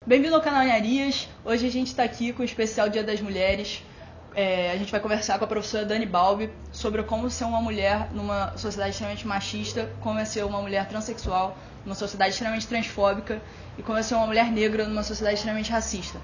Bem-vindo ao canal Anharias. Hoje a gente está aqui com o especial Dia das Mulheres. A gente vai conversar com a professora Dani Balbi sobre como ser uma mulher numa sociedade extremamente machista, como é ser uma mulher transexual numa sociedade extremamente transfóbica e como é ser uma mulher negra numa sociedade extremamente racista.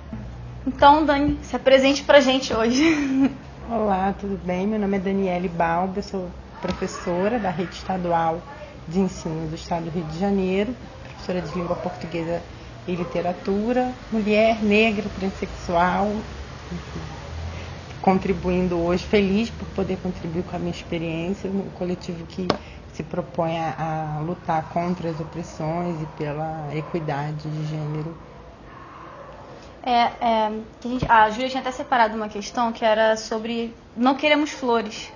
Então, Dani, se apresente pra gente hoje. Olá, tudo bem? Meu nome é Daniele Balbi, eu sou professora da Rede Estadual de Ensino do Estado do Rio de Janeiro, professora de Língua Portuguesa e Literatura, mulher, negra, transexual, enfim, contribuindo hoje, feliz por poder contribuir com a minha experiência no coletivo que se propõe a lutar contra as opressões e pela equidade de gênero. A Júlia tinha até separado uma questão que era sobre não queremos flores,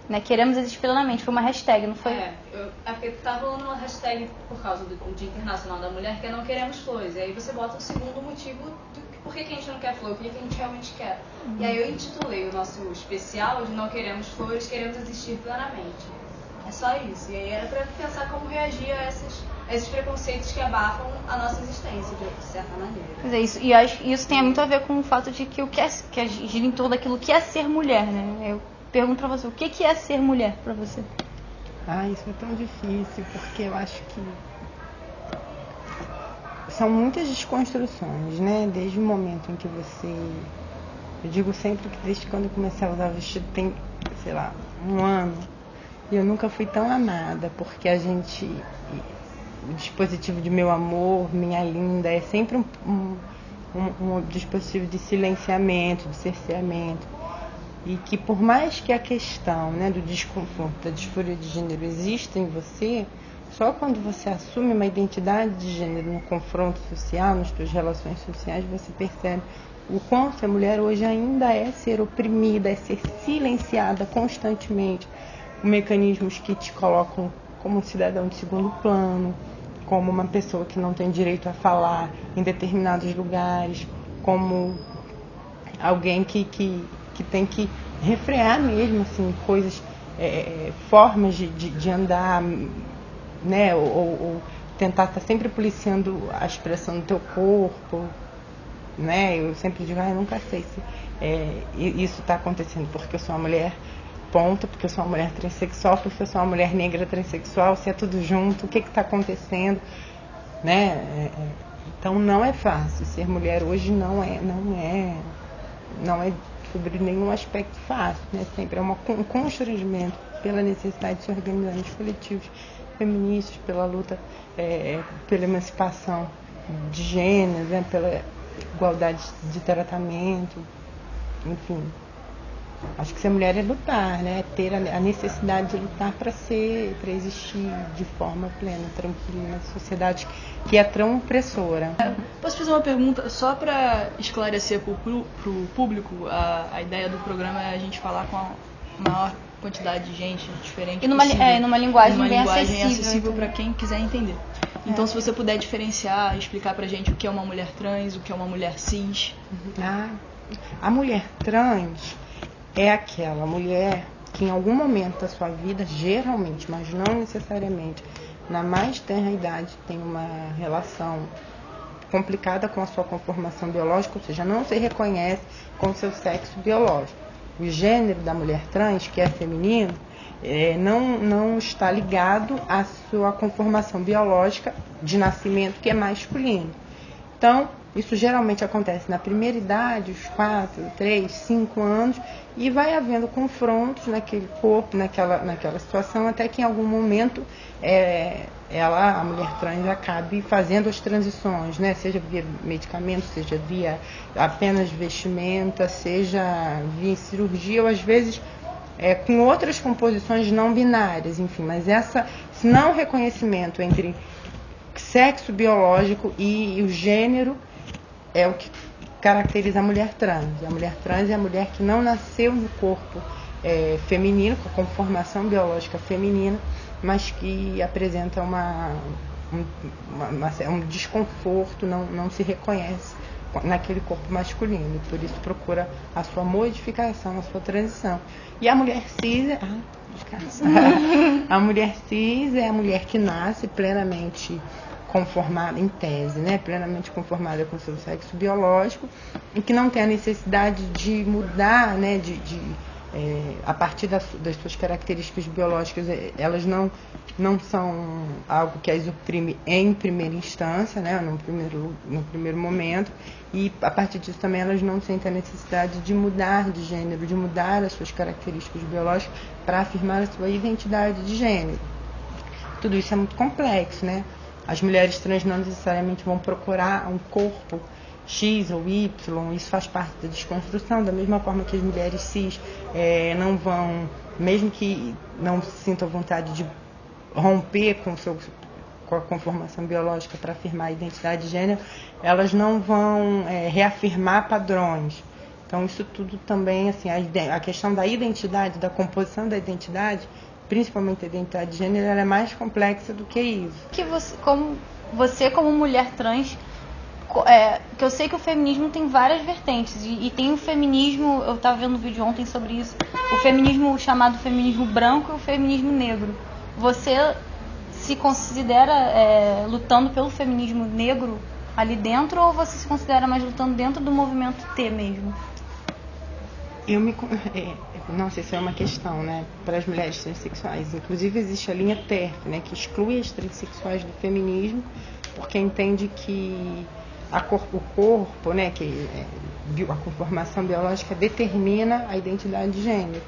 né? Queremos existir plenamente. Foi uma hashtag, não foi? Porque tá rolando uma hashtag por causa do Dia Internacional da Mulher, que é não queremos flores. E aí você bota o segundo motivo do por que a gente não quer flor, o que a gente realmente quer. E aí eu intitulei o nosso especial de não queremos flores, queremos existir plenamente. É só isso. E aí era pra pensar como reagir a esses preconceitos que abafam a nossa existência, de certa maneira. Mas é isso. E isso tem muito a ver com o fato de que que gira em torno daquilo que é ser mulher, né? Eu pergunto pra você, o que é ser mulher pra você? Isso é tão difícil, porque eu acho que são muitas desconstruções, né? Desde o momento em que você... Eu digo sempre que desde quando eu comecei a usar vestido tem, sei lá, um ano, e eu nunca fui tão amada, porque o dispositivo de meu amor, minha linda, é sempre um dispositivo de silenciamento, de cerceamento. E que por mais que a questão, né, do desconforto, da disforia de gênero exista em você, só quando você assume uma identidade de gênero no confronto social, nas suas relações sociais, você percebe o quanto a mulher hoje ainda é ser oprimida, é ser silenciada constantemente, com mecanismos que te colocam como um cidadão de segundo plano, como uma pessoa que não tem direito a falar em determinados lugares, como alguém que tem que refrear mesmo assim, coisas, formas de andar, né? Ou tentar estar sempre policiando a expressão do teu corpo, né? Eu sempre digo, eu nunca sei se isso está acontecendo porque eu sou uma mulher, ponto, porque eu sou uma mulher transexual, porque eu sou uma mulher negra transexual, se é tudo junto, o que está acontecendo, né? Então não é fácil, ser mulher hoje não é sobre nenhum aspecto fácil, né? Sempre é um constrangimento pela necessidade de se organizar nos coletivos feministas, pela luta pela emancipação de gênero, né? Pela igualdade de tratamento, enfim. Acho que ser mulher é lutar, né? Ter a necessidade de lutar para existir de forma plena, tranquila, na sociedade que é tão opressora. Posso fazer uma pergunta só para esclarecer para o público? A ideia do programa é a gente falar com a maior quantidade de gente diferente e numa linguagem bem acessível para quem quiser entender. Então, se você puder diferenciar, explicar pra gente o que é uma mulher trans, o que é uma mulher cis. A mulher trans é aquela mulher que em algum momento da sua vida, geralmente, mas não necessariamente, na mais tenra idade, tem uma relação complicada com a sua conformação biológica, ou seja, não se reconhece com o seu sexo biológico. O gênero da mulher trans, que é feminino, não está ligado à sua conformação biológica de nascimento, que é masculino. Então, isso geralmente acontece na primeira idade, os 4, 3, 5 anos, e vai havendo confrontos naquele corpo, naquela situação, até que em algum momento a mulher trans acabe fazendo as transições, né? Seja via medicamento, seja via apenas vestimenta, seja via cirurgia, ou às vezes com outras composições não binárias, enfim. Mas esse não reconhecimento entre sexo biológico e o gênero é o que caracteriza a mulher trans. A mulher trans é a mulher que não nasceu no corpo feminino, com a conformação biológica feminina, mas que apresenta um desconforto, não se reconhece naquele corpo masculino, e por isso procura a sua modificação, a sua transição. E a mulher cis a mulher cis é a mulher que nasce plenamente conformada, em tese, né, plenamente conformada com o seu sexo biológico e que não tem a necessidade de mudar, né, a partir das suas características biológicas, elas não são algo que as oprime em primeira instância, né, no primeiro momento, e a partir disso também elas não sentem a necessidade de mudar de gênero, de mudar as suas características biológicas para afirmar a sua identidade de gênero. Tudo isso é muito complexo, né? As mulheres trans não necessariamente vão procurar um corpo X ou Y, isso faz parte da desconstrução, da mesma forma que as mulheres cis não vão, mesmo que não sintam vontade de romper com a conformação biológica para afirmar a identidade de gênero, elas não vão reafirmar padrões. Então isso tudo também, assim, a questão da identidade, da composição da identidade, principalmente a identidade de gênero, ela é mais complexa do que isso. Que você como mulher trans, que eu sei que o feminismo tem várias vertentes, e tem o feminismo, eu estava vendo um vídeo ontem sobre isso, o feminismo chamado feminismo branco e o feminismo negro. Você se considera lutando pelo feminismo negro ali dentro, ou você se considera mais lutando dentro do movimento T mesmo? Não sei se é uma questão, né, para as mulheres transexuais. Inclusive existe a linha TERF, né, que exclui as transexuais do feminismo, porque entende que o corpo, né, que a conformação biológica determina a identidade de gênero.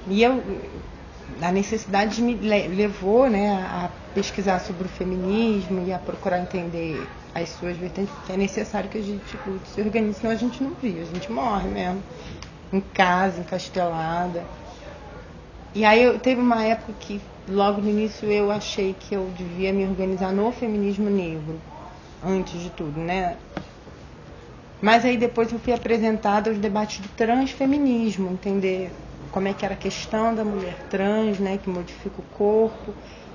E a necessidade me levou, né, a pesquisar sobre o feminismo e a procurar entender as suas vertentes, porque é necessário que a gente se organize, senão a gente não vive, a gente morre mesmo, em casa, encastelada. E aí teve uma época que, logo no início, eu achei que eu devia me organizar no feminismo negro, antes de tudo, né? Mas aí depois eu fui apresentada aos debates do transfeminismo, entender como é que era a questão da mulher trans, né, que modifica o corpo,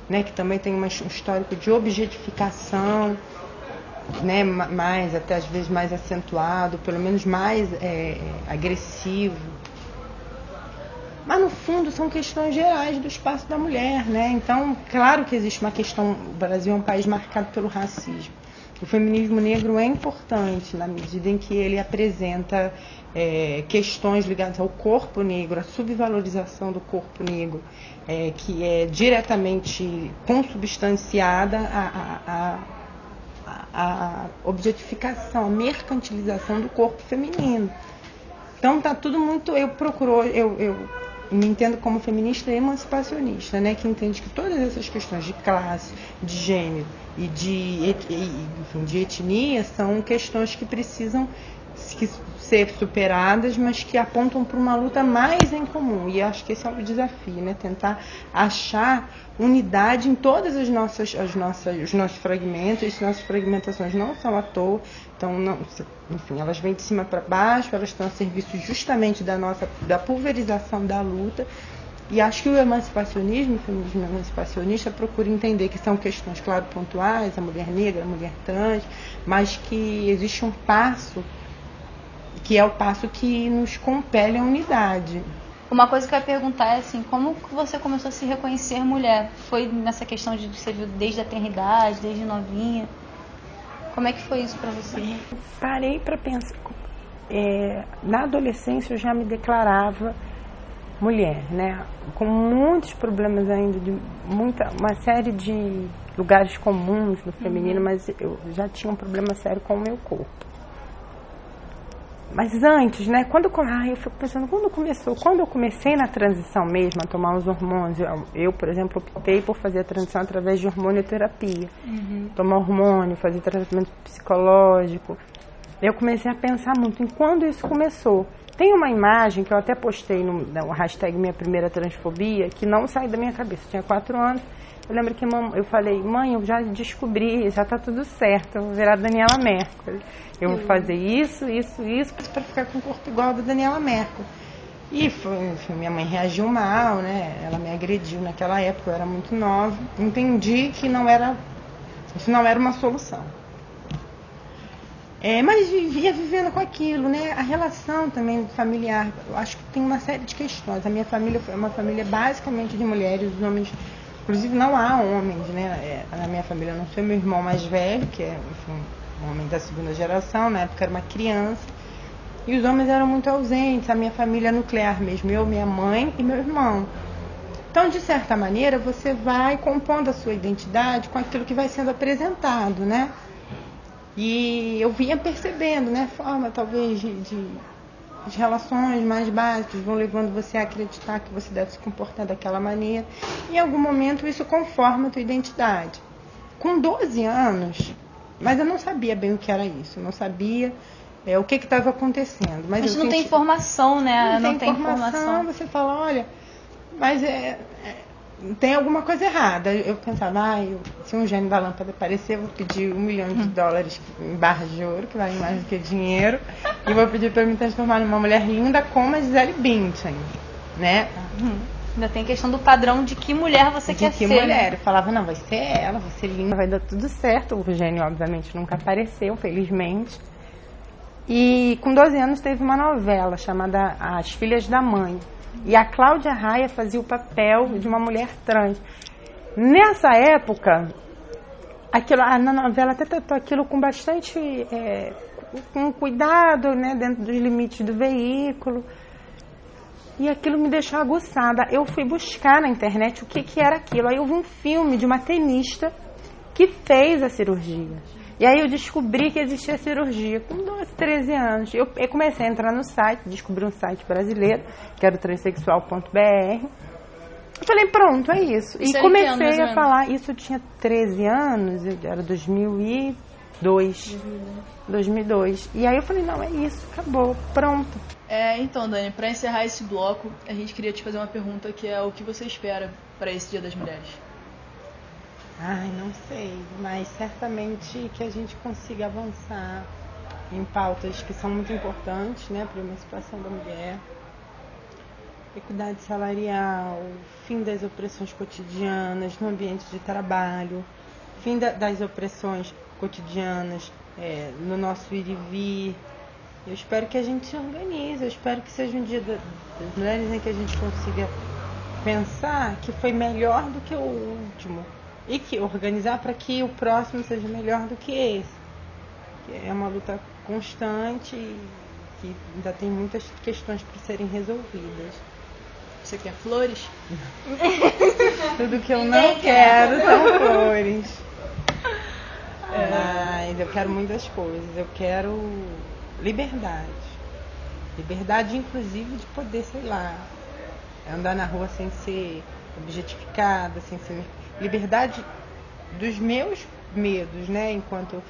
né, que também tem um histórico de objetificação, né, mais, até às vezes mais acentuado, pelo menos mais agressivo. Mas no fundo são questões gerais do espaço da mulher, né? Então, claro que existe uma questão, o Brasil é um país marcado pelo racismo. O feminismo negro é importante na medida em que ele apresenta questões ligadas ao corpo negro, a subvalorização do corpo negro, que é diretamente consubstanciada a objetificação, a mercantilização do corpo feminino. Então tá tudo muito, eu me entendo como feminista e emancipacionista, né, que entende que todas essas questões de classe, de gênero e de etnia são questões que precisam ser superadas, mas que apontam para uma luta mais em comum. E acho que esse é o desafio, né, tentar achar unidade em todas os nossos fragmentos. As nossas fragmentações não são à toa, então enfim, elas vêm de cima para baixo, elas estão a serviço justamente da pulverização da luta. E acho que o emancipacionismo, o feminismo emancipacionista, procura entender que são questões, claro, pontuais, a mulher negra, a mulher trans, mas que existe um passo, que é o passo que nos compele à unidade. Uma coisa que eu ia perguntar é assim, como que você começou a se reconhecer mulher? Foi nessa questão de você viu desde a tenridade, desde novinha? Como é que foi isso para você? Parei para pensar. Na adolescência eu já me declarava mulher, né? Com muitos problemas ainda, uma série de lugares comuns no feminino, mas eu já tinha um problema sério com o meu corpo. Mas antes, né, eu fico pensando, quando eu comecei na transição mesmo, a tomar os hormônios, eu, por exemplo, optei por fazer a transição através de hormonioterapia, tomar hormônio, fazer tratamento psicológico. Eu comecei a pensar muito em quando isso começou. Tem uma imagem que eu até postei no hashtag Minha Primeira Transfobia, que não sai da minha cabeça. Eu tinha 4 anos, eu lembro que eu falei, mãe, eu já descobri, já tá tudo certo, eu vou virar Daniela Mercury. Eu vou fazer isso para ficar com o corpo igual ao da Daniela Mercury. E minha mãe reagiu mal, né? Ela me agrediu naquela época, eu era muito nova. Entendi que isso não era uma solução. Mas vivia vivendo com aquilo, né? A relação também familiar, eu acho que tem uma série de questões. A minha família foi uma família basicamente de mulheres, os homens Inclusive não há homens, né? Na minha família não foi meu irmão mais velho, que é enfim, um homem da segunda geração, na época era uma criança. E os homens eram muito ausentes, a minha família nuclear mesmo, eu, minha mãe e meu irmão. Então, de certa maneira, você vai compondo a sua identidade com aquilo que vai sendo apresentado, né? E eu vinha percebendo, né? Forma, talvez, de relações mais básicas vão levando você a acreditar que você deve se comportar daquela maneira. Em algum momento, isso conforma a tua identidade. Com 12 anos, mas eu não sabia bem o que era isso. Eu não sabia o que estava acontecendo. Mas a gente não tem informação, né? Não tem informação. Você fala, olha... Mas tem alguma coisa errada. Eu pensava, se um gênio da lâmpada aparecer, eu vou pedir $1 milhão em barras de ouro, que vale mais do que dinheiro, e vou pedir para me transformar numa mulher linda como a Gisele Bündchen, né? Ainda tem a questão do padrão de que mulher você quer ser. De que mulher. Eu falava, não, vai ser ela, vai ser linda, vai dar tudo certo. O gênio, obviamente, nunca apareceu, felizmente. E com 12 anos teve uma novela chamada As Filhas da Mãe. E a Cláudia Raia fazia o papel de uma mulher trans. Nessa época, na novela até tratou aquilo com bastante com cuidado, né, dentro dos limites do veículo. E aquilo me deixou aguçada. Eu fui buscar na internet o que era aquilo. Aí eu vi um filme de uma tenista que fez a cirurgia. E aí eu descobri que existia cirurgia com 12, 13 anos. Eu comecei a entrar no site, descobri um site brasileiro, que era o transexual.br. Eu falei, pronto, é isso. E comecei a falar, isso eu tinha 13 anos, era 2002. 2002. E aí eu falei, não, é isso, acabou, pronto. Então, Dani, para encerrar esse bloco, a gente queria te fazer uma pergunta que é o que você espera para esse Dia das Mulheres? Não sei, mas certamente que a gente consiga avançar em pautas que são muito importantes, né, para a emancipação da mulher, equidade salarial, fim das opressões cotidianas no ambiente de trabalho, fim das opressões cotidianas no nosso ir e vir. Eu espero que a gente se organize, eu espero que seja um dia das mulheres em que a gente consiga pensar que foi melhor do que o último. E que organizar para que o próximo seja melhor do que esse. É uma luta constante e que ainda tem muitas questões para serem resolvidas. Você quer flores? Tudo que eu não quero são flores. Mas eu quero muitas coisas. Eu quero liberdade. Liberdade, inclusive, de poder, sei lá, andar na rua sem ser objetificada, sem ser... Liberdade dos meus medos, né? Enquanto eu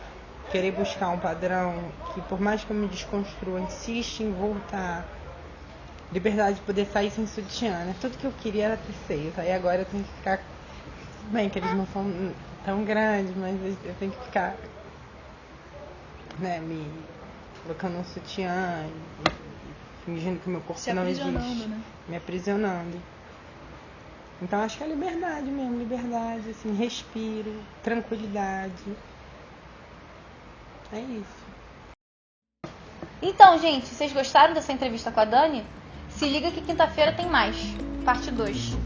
querer buscar um padrão que, por mais que eu me desconstrua, insiste em voltar. Liberdade de poder sair sem sutiã, né? Tudo que eu queria era ter seios. Aí agora eu tenho que ficar... Bem, que eles não são tão grandes, mas eu tenho que ficar, né, me colocando um sutiã e fingindo que o meu corpo não existe. Né? Me aprisionando. Então acho que é liberdade mesmo, liberdade, assim, respiro, tranquilidade. É isso. Então, gente, vocês gostaram dessa entrevista com a Dani? Se liga que quinta-feira tem mais, parte 2.